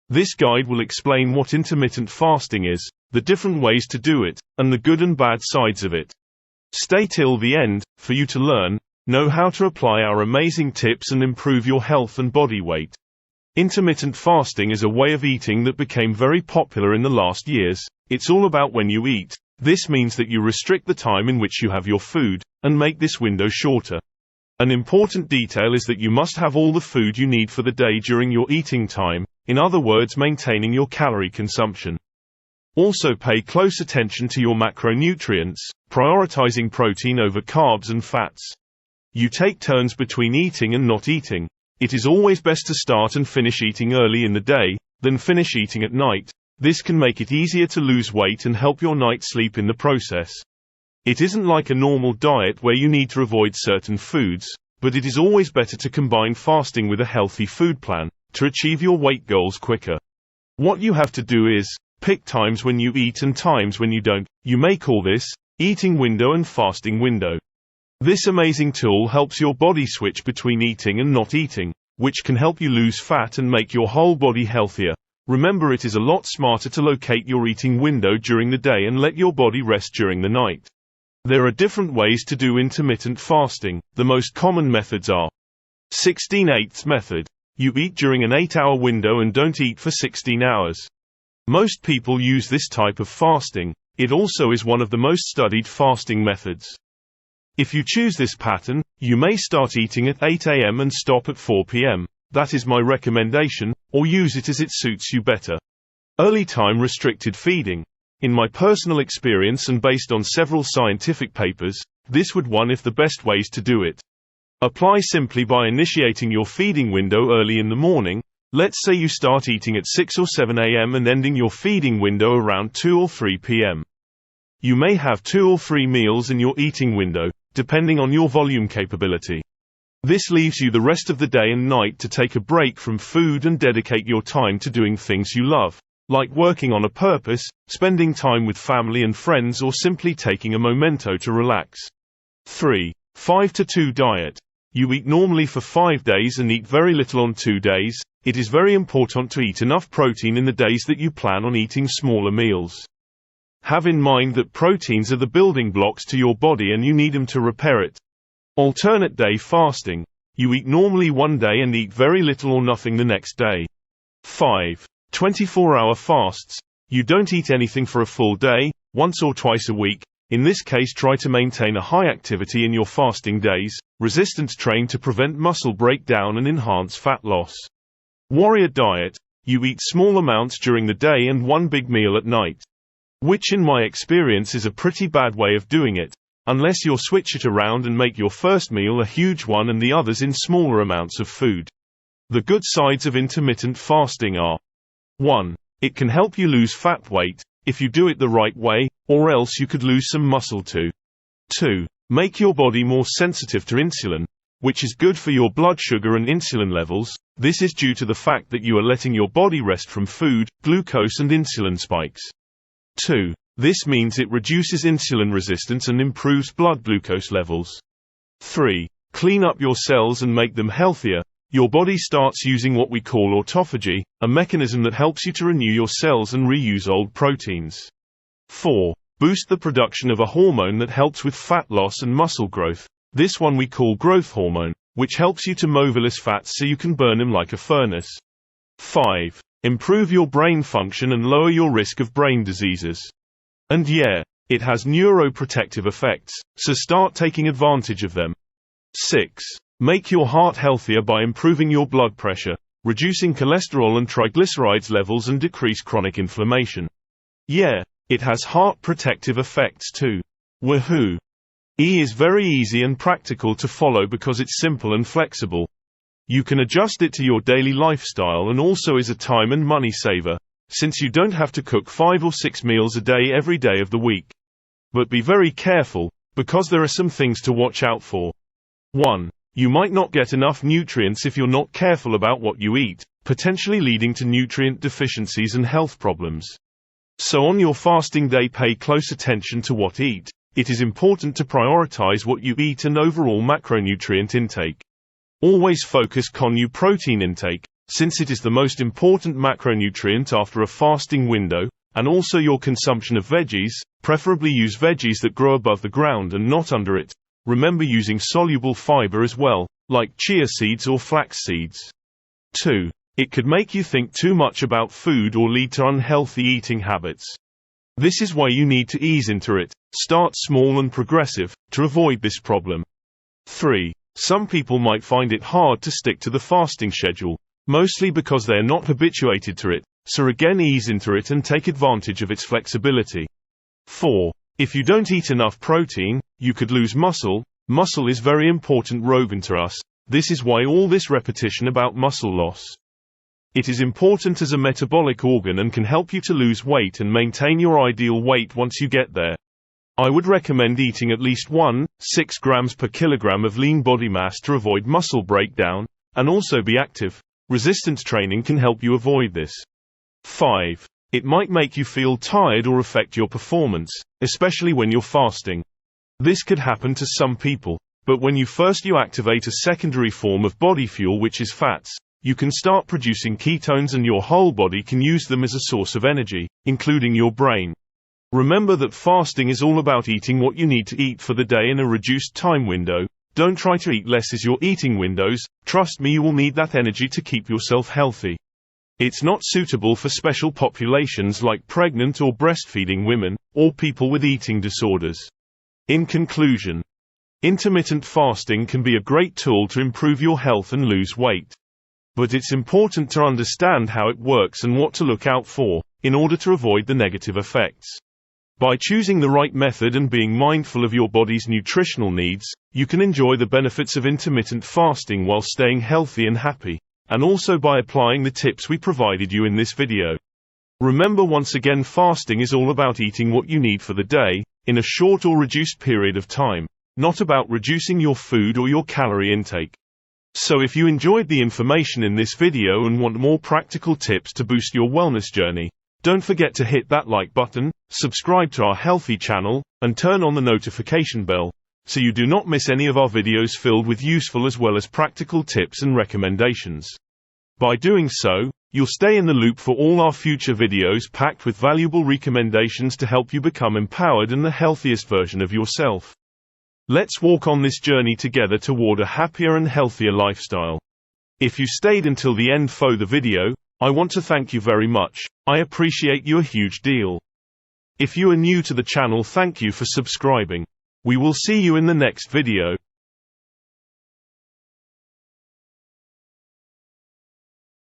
This guide will explain what intermittent fasting is, the different ways to do it, and the good and bad sides of it. Stay till the end, for you to know how to apply our amazing tips and improve your health and body weight. Intermittent fasting is a way of eating that became very popular in the last years. It's all about when you eat. This means that you restrict the time in which you have your food, and make this window shorter. An important detail is that you must have all the food you need for the day during your eating time, in other words maintaining your calorie consumption. Also pay close attention to your macronutrients, prioritizing protein over carbs and fats. You take turns between eating and not eating. It is always best to start and finish eating early in the day, than finish eating at night. This can make it easier to lose weight and help your night sleep in the process. It isn't like a normal diet where you need to avoid certain foods, but it is always better to combine fasting with a healthy food plan, to achieve your weight goals quicker. What you have to do is, pick times when you eat and times when you don't. You may call this, eating window and fasting window. This amazing tool helps your body switch between eating and not eating, which can help you lose fat and make your whole body healthier. Remember, it is a lot smarter to locate your eating window during the day and let your body rest during the night. There are different ways to do intermittent fasting. The most common methods are 16/8 method. You eat during an 8-hour window and don't eat for 16 hours. Most people use this type of fasting. It also is one of the most studied fasting methods. If you choose this pattern, you may start eating at 8 a.m. and stop at 4 p.m. That is my recommendation, or use it as it suits you better. Early time restricted feeding. In my personal experience and based on several scientific papers, this would one of the best ways to do it. Apply simply by initiating your feeding window early in the morning. Let's say you start eating at 6 or 7 a.m. and ending your feeding window around 2 or 3 p.m. You may have 2 or 3 meals in your eating window, depending on your volume capability. This leaves you the rest of the day and night to take a break from food and dedicate your time to doing things you love, like working on a purpose, spending time with family and friends, or simply taking a momento to relax. 3. 5-2 diet. You eat normally for 5 days and eat very little on 2 days. It is very important to eat enough protein in the days that you plan on eating smaller meals. Have in mind that proteins are the building blocks to your body and you need them to repair it. Alternate day fasting. You eat normally one day and eat very little or nothing the next day. 5. 24-hour fasts. You don't eat anything for a full day, once or twice a week. In this case, try to maintain a high activity in your fasting days. Resistance train to prevent muscle breakdown and enhance fat loss. Warrior diet. You eat small amounts during the day and one big meal at night. Which in my experience is a pretty bad way of doing it, unless you'll switch it around and make your first meal a huge one and the others in smaller amounts of food. The good sides of intermittent fasting are: 1. It can help you lose fat weight, if you do it the right way, or else you could lose some muscle too. 2. Make your body more sensitive to insulin, which is good for your blood sugar and insulin levels. This is due to the fact that you are letting your body rest from food, glucose and insulin spikes. 2. This means it reduces insulin resistance and improves blood glucose levels. 3. Clean up your cells and make them healthier. Your body starts using what we call autophagy, a mechanism that helps you to renew your cells and reuse old proteins. 4. Boost the production of a hormone that helps with fat loss and muscle growth. This one we call growth hormone, which helps you to mobilize fats so you can burn them like a furnace. 5. Improve your brain function and lower your risk of brain diseases. And yeah, it has neuroprotective effects, so start taking advantage of them. 6. Make your heart healthier by improving your blood pressure, reducing cholesterol and triglycerides levels and decrease chronic inflammation. Yeah, it has heart protective effects too. Woohoo! E is very easy and practical to follow because it's simple and flexible. You can adjust it to your daily lifestyle and also is a time and money saver, since you don't have to cook 5 or 6 meals a day every day of the week. But be very careful, because there are some things to watch out for. 1. You might not get enough nutrients if you're not careful about what you eat, potentially leading to nutrient deficiencies and health problems. So on your fasting day, pay close attention to what you eat. It is important to prioritize what you eat and overall macronutrient intake. Always focus on your protein intake. since it is the most important macronutrient after a fasting window, and also your consumption of veggies. Preferably use veggies that grow above the ground and not under it. Remember using soluble fiber as well, like chia seeds or flax seeds. 2. It could make you think too much about food or lead to unhealthy eating habits. This is why you need to ease into it. Start small and progressive, to avoid this problem. 3. Some people might find it hard to stick to the fasting schedule, mostly because they are not habituated to it, so again ease into it and take advantage of its flexibility. 4. If you don't eat enough protein, you could lose muscle. Muscle is very important organ to us. This is why all this repetition about muscle loss. It is important as a metabolic organ and can help you to lose weight and maintain your ideal weight once you get there. I would recommend eating at least 1.6 grams per kilogram of lean body mass to avoid muscle breakdown, and also be active. Resistance training can help you avoid this. 5. It might make you feel tired or affect your performance, especially when you're fasting. This could happen to some people, but when you activate a secondary form of body fuel, which is fats, you can start producing ketones and your whole body can use them as a source of energy, including your brain. Remember that fasting is all about eating what you need to eat for the day in a reduced time window. Don't try to eat less as your eating windows. Trust me, you will need that energy to keep yourself healthy. It's not suitable for special populations like pregnant or breastfeeding women, or people with eating disorders. In conclusion, intermittent fasting can be a great tool to improve your health and lose weight. But it's important to understand how it works and what to look out for, in order to avoid the negative effects. By choosing the right method and being mindful of your body's nutritional needs, you can enjoy the benefits of intermittent fasting while staying healthy and happy, and also by applying the tips we provided you in this video. Remember, once again, fasting is all about eating what you need for the day, in a short or reduced period of time, not about reducing your food or your calorie intake. So if you enjoyed the information in this video and want more practical tips to boost your wellness journey, don't forget to hit that like button, subscribe to our healthy channel, and turn on the notification bell, so you do not miss any of our videos filled with useful as well as practical tips and recommendations. By doing so, you'll stay in the loop for all our future videos packed with valuable recommendations to help you become empowered and the healthiest version of yourself. Let's walk on this journey together toward a happier and healthier lifestyle. If you stayed until the end for the video, I want to thank you very much. I appreciate you a huge deal. If you are new to the channel, thank you for subscribing. We will see you in the next video.